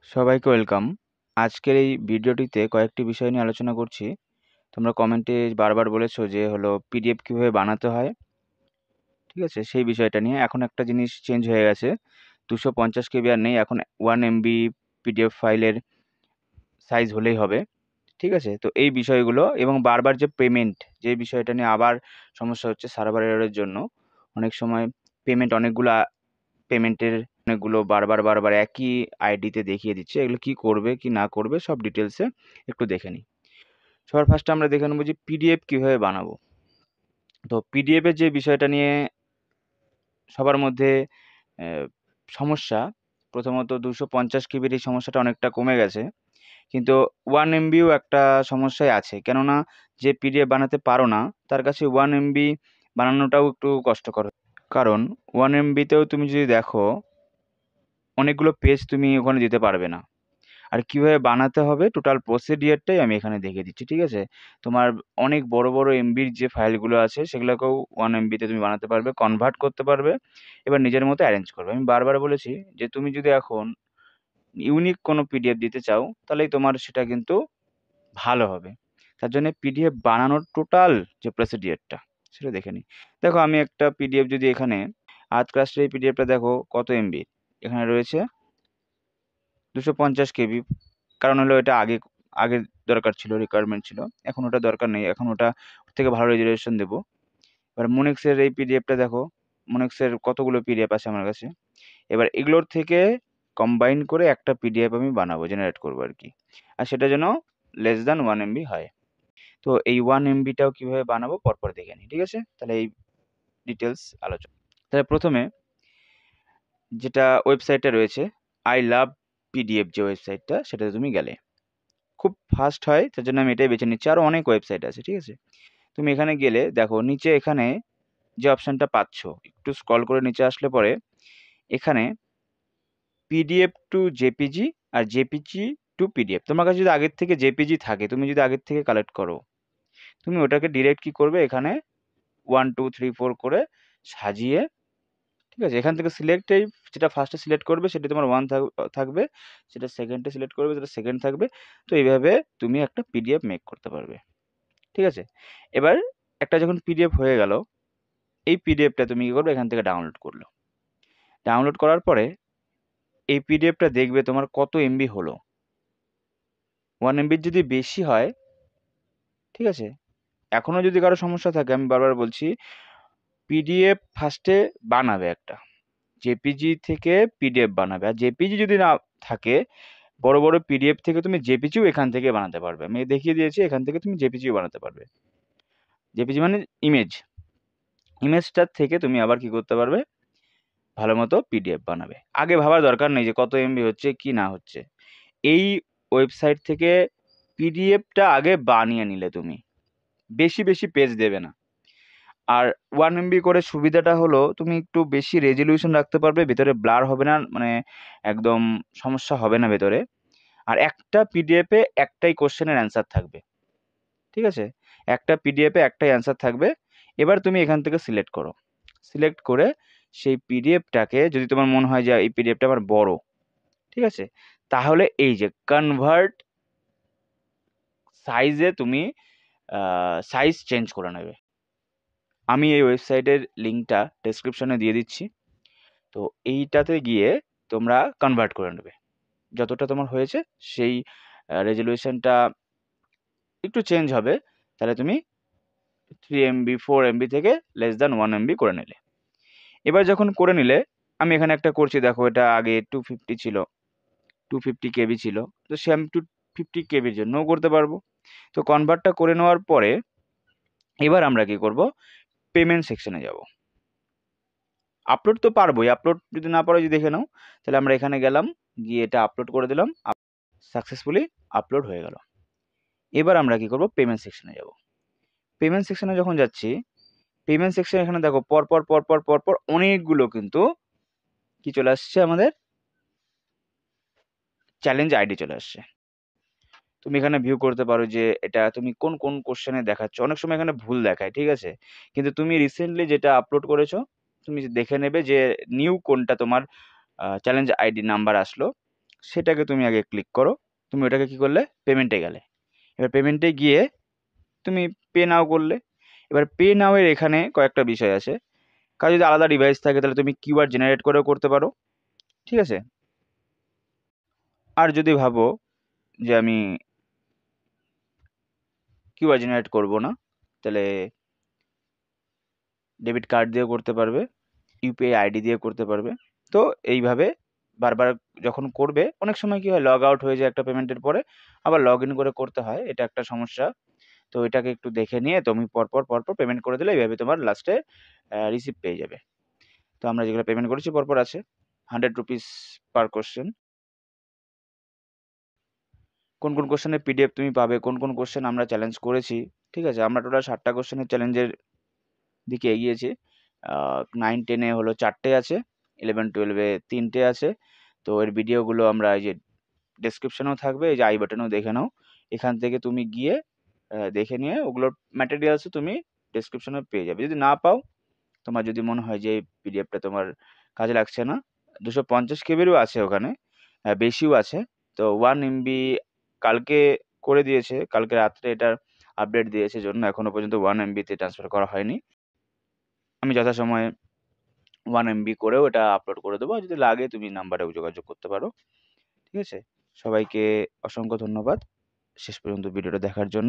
সবাইকে ওয়েলকাম। আজকের এই ভিডিওটিতে কয়েকটি বিষয় নিয়ে আলোচনা করছি। তোমরা কমেন্টে বারবার বলেছো যে হলো পিডিএফ কিভাবে বানাতে হয়, ঠিক আছে? সেই বিষয়টা নিয়ে এখন একটা জিনিস চেঞ্জ হয়ে গেছে। 250 KB আর নেই, এখন 1 MB পিডিএফ ফাইলের সাইজ হলেই হবে, ঠিক আছে? তো এই বিষয়গুলো এবং বারবার যে পেমেন্ট, যে বিষয়টা নিয়ে আবার সমস্যা হচ্ছে সার্ভার এররের জন্য। অনেক সময় পেমেন্ট পেমেন্টের অনেকগুলো বারবার বারবার একই আইডিতে দেখিয়ে দিচ্ছে। এগুলো কি করবে কি না করবে সব ডিটেলসে একটু দেখে নিই। সবার ফার্স্টে আমরা দেখে নেবো যে পিডিএফ কিভাবে বানাবো। তো পিডিএফ এর যে বিষয়টা নিয়ে সবার মধ্যে আহ, সমস্যা, প্রথমত 250 KBর এই সমস্যাটা অনেকটা কমে গেছে, কিন্তু 1 MBও একটা সমস্যায় আছে। কেননা যে পিডিএফ বানাতে পারো না তার কাছে 1 MB বানানোটাও একটু কষ্টকর। কারণ 1 MBতেও তুমি যদি দেখো অনেকগুলো পেজ তুমি ওখানে দিতে পারবে না। আর কিভাবে বানাতে হবে টোটাল প্রসিডিওরটাই আমি এখানে দেখিয়ে দিচ্ছি, ঠিক আছে? তোমার অনেক বড় বড় এমবির যে ফাইলগুলো আছে সেগুলোকেও 1 MBতে তুমি বানাতে পারবে, কনভার্ট করতে পারবে, এবার নিজের মতো অ্যারেঞ্জ করবে। আমি বারবার বলেছি যে তুমি যদি এখন ইউনিক কোনো পিডিএফ দিতে চাও তাহলেই তোমার সেটা কিন্তু ভালো হবে। তার জন্য পিডিএফ বানানোর টোটাল যে প্রসিডিওরটা সেটা দেখে নিই। দেখো আমি একটা পিডিএফ যদি এখানে আর্টক্রাফটের এই পিডিএফটা দেখো কত এমবি এখানে রয়েছে, 250 KB। কারণ হলো এটা আগে আগে দরকার ছিল, রিকোয়ারমেন্ট ছিল। এখন ওটা দরকার নেই, এখন ওটা ওর থেকে ভালো রেজুলেশন দেবো। এবার মোনেক্সের এই পিডিএফটা দেখো, মোনেক্সের কতগুলো পিডিএফ আছে আমার কাছে। এবার এগুলোর থেকে কম্বাইন করে একটা পিডিএফ আমি বানাবো, জেনারেট করবো আর কি। আর সেটা যেন <<1 MB হয়। তো এই 1 MBটাও কিভাবে বানাবো পরপর দেখে নিই, ঠিক আছে? তাহলে এই ডিটেলস আলোচনা। তাহলে প্রথমে যেটা ওয়েবসাইটটা রয়েছে, আই লাভ পিডিএফ, যে ওয়েবসাইটটা সেটাতে তুমি গেলে খুব ফাস্ট হয়, তার জন্য আমি এটাই বেছে নিচ্ছি। আরও অনেক ওয়েবসাইট আছে, ঠিক আছে? তুমি এখানে গেলে দেখো নিচে এখানে যে অপশানটা পাচ্ছ, একটু স্ক্রল করে নিচে আসলে পরে এখানে পিডিএফ টু জেপিজি আর জেপিজি টু পিডিএফ। তোমার কাছে যদি আগের থেকে জেপিজি থাকে, তুমি যদি আগের থেকে কালেক্ট করো, তুমি ওটাকে ডিরেক্ট কি করবে, এখানে 1 2 3 4 করে সাজিয়ে, ঠিক আছে? এখান থেকে সিলেক্ট, এই যেটা ফার্স্টে সিলেক্ট করবে সেটা তোমার থাকবে, সেটা সেকেন্ডে সিলেক্ট করবে সেটা সেকেন্ড থাকবে। তো এইভাবে তুমি একটা পিডিএফ মেক করতে পারবে, ঠিক আছে? এবার একটা যখন পিডিএফ হয়ে গেল, এই পিডিএফটা তুমি কি করবে, এখান থেকে ডাউনলোড করলো। ডাউনলোড করার পরে এই পিডিএফটা দেখবে তোমার কত এমবি হলো। 1 MBর যদি বেশি হয়, ঠিক আছে, এখনো যদি কারো সমস্যা থাকে, আমি বারবার বলছি পিডিএফ ফার্স্টে বানাবে একটা, জেপিজি থেকে পিডিএফ বানাবে। আর জেপিজি যদি না থাকে, বড় বড় পিডিএফ থেকে তুমি জেপিজিও এখান থেকে বানাতে পারবে। আমি দেখিয়ে দিয়েছি, এখান থেকে তুমি জেপিজিও বানাতে পারবে। জেপিজি মানে ইমেজ, ইমেজটার থেকে তুমি আবার কি করতে পারবে, ভালো মতো পিডিএফ বানাবে। আগে ভাবার দরকার নেই যে কত এমবি হচ্ছে কি না হচ্ছে। এই ওয়েবসাইট থেকে পিডিএফটা আগে বানিয়ে নিলে তুমি বেশি বেশি পেজ দেবে না। আর 1 MB করে সুবিধাটা হলো তুমি একটু বেশি রেজলিউশন রাখতে পারবে, ভেতরে ব্লার হবে না, মানে একদম সমস্যা হবে না ভেতরে। আর একটা পিডিএফে একটাই কোশ্চেনের অ্যান্সার থাকবে, ঠিক আছে? একটা পিডিএফে একটাই অ্যান্সার থাকবে। এবার তুমি এখান থেকে সিলেক্ট করো, সিলেক্ট করে সেই পিডিএফটাকে, যদি তোমার মনে হয় যে এই পিডিএফটা আমার বড়, ঠিক আছে, তাহলে এই যে কনভার্ট সাইজে তুমি সাইজ চেঞ্জ করে নেবে। আমি এই ওয়েবসাইটের লিঙ্কটা ডেসক্রিপশনে দিয়ে দিচ্ছি। তো এইটাতে গিয়ে তোমরা কনভার্ট করে নেবে যতটা তোমার হয়েছে, সেই রেজলিউশনটা একটু চেঞ্জ হবে। তাহলে তুমি 3 MB 4 MB থেকে <<1 MB করে নিলে। এবার যখন করে নিলে, আমি এখানে একটা করছি, দেখো এটা আগে 250 ছিল, 250 KB ছিল, তো সে আমি 250 KBর জন্যও করতে পারবো। তো কনভার্টটা করে নেওয়ার পরে এবার আমরা কি করব, পেমেন্ট সেকশনে যাব। আপলোড তো পারবোই, আপলোড যদি না পারো যদি দেখে নাও। তাহলে আমরা এখানে গেলাম, গিয়ে এটা আপলোড করে দিলাম, সাকসেসফুলি আপলোড হয়ে গেল। এবার আমরা কি করব, পেমেন্ট সেকশনে যাব। পেমেন্ট সেকশনে যখন যাচ্ছি, পেমেন্ট সেকশন এখানে দেখো পরপর পরপর পরপর অনেকগুলো কিন্তু কি চলে আসছে, আমাদের চ্যালেঞ্জ আইডি চলে আসছে। তুমি এখানে ভিউ করতে পারো যে এটা তুমি কোন কোন কোশ্চেনে দেখাচ্ছ। অনেক সময় এখানে ভুল দেখায়, ঠিক আছে, কিন্তু তুমি রিসেন্টলি যেটা আপলোড করেছো, তুমি দেখে নেবে যে নিউ কোনটা তোমার চ্যালেঞ্জ আইডি নাম্বার আসলো, সেটাকে তুমি আগে ক্লিক করো। তুমি ওটাকে কি করলে, পেমেন্টে গেলে। এবার পেমেন্টে গিয়ে তুমি পে নাও করলে। এবার পে নাও এর এখানে কয়েকটা বিষয় আছে। কারো যদি আলাদা ডিভাইস থাকে তাহলে তুমি কিউআর জেনারেট করেও করতে পারো, ঠিক আছে। আর যদি ভাবো যে আমি কিউআর জেনারেট করবো না, তাহলে ডেবিট কার্ড দিয়েও করতে পারবে, ইউপিআই আইডি দিয়ে করতে পারবে। তো এইভাবে বারবার যখন করবে, অনেক সময় কি হয়, লগ আউট হয়ে যায় একটা পেমেন্টের পরে, আবার লগ ইন করে করতে হয়, এটা একটা সমস্যা। তো এটাকে একটু দেখে নিয়ে তুমি পরপর পরপর পেমেন্ট করে দিলে এইভাবে তোমার লাস্টে রিসিপ্ট পেয়ে যাবে। তো আমরা যেগুলো পেমেন্ট করেছি পরপর আছে 100 রুপিস পার কোশ্চেন। কোন কোন কোশ্চেনের পিডিএফ তুমি পাবে, কোন কোন কোশ্চেন আমরা চ্যালেঞ্জ করেছি, ঠিক আছে। আমরা টোটাল 7টা কোশ্চেনের চ্যালেঞ্জের দিকে এগিয়েছি। 9-10-এ হলো 4টে আছে, 11-12-এ 3টে আছে। তো এর ভিডিওগুলো আমরা এই যে ডেসক্রিপশনেও থাকবে, এই যে আই বাটনেও দেখে নাও। এখান থেকে তুমি গিয়ে দেখে নিয়ে ওগুলোর ম্যাটেরিয়ালসও তুমি ডেসক্রিপশনে পেয়ে যাবে। যদি না পাও, তোমার যদি মনে হয় যে এই পিডিএফটা তোমার কাজে লাগছে না, 250 কেবিরও আছে ওখানে, বেশিও আছে। তো 1 MB কালকে করে দিয়েছে, কালকে রাত্রে এটার আপডেট দিয়েছে, জন্য এখনো পর্যন্ত 1 MB-তে ট্রান্সফার করা হয়নি। আমি যথাসময়ে 1 MB করেও এটা আপলোড করে দেবো। আর যদি লাগে তুমি নাম্বারেও যোগাযোগ করতে পারো, ঠিক আছে। সবাইকে অসংখ্য ধন্যবাদ শেষ পর্যন্ত ভিডিওটা দেখার জন্য।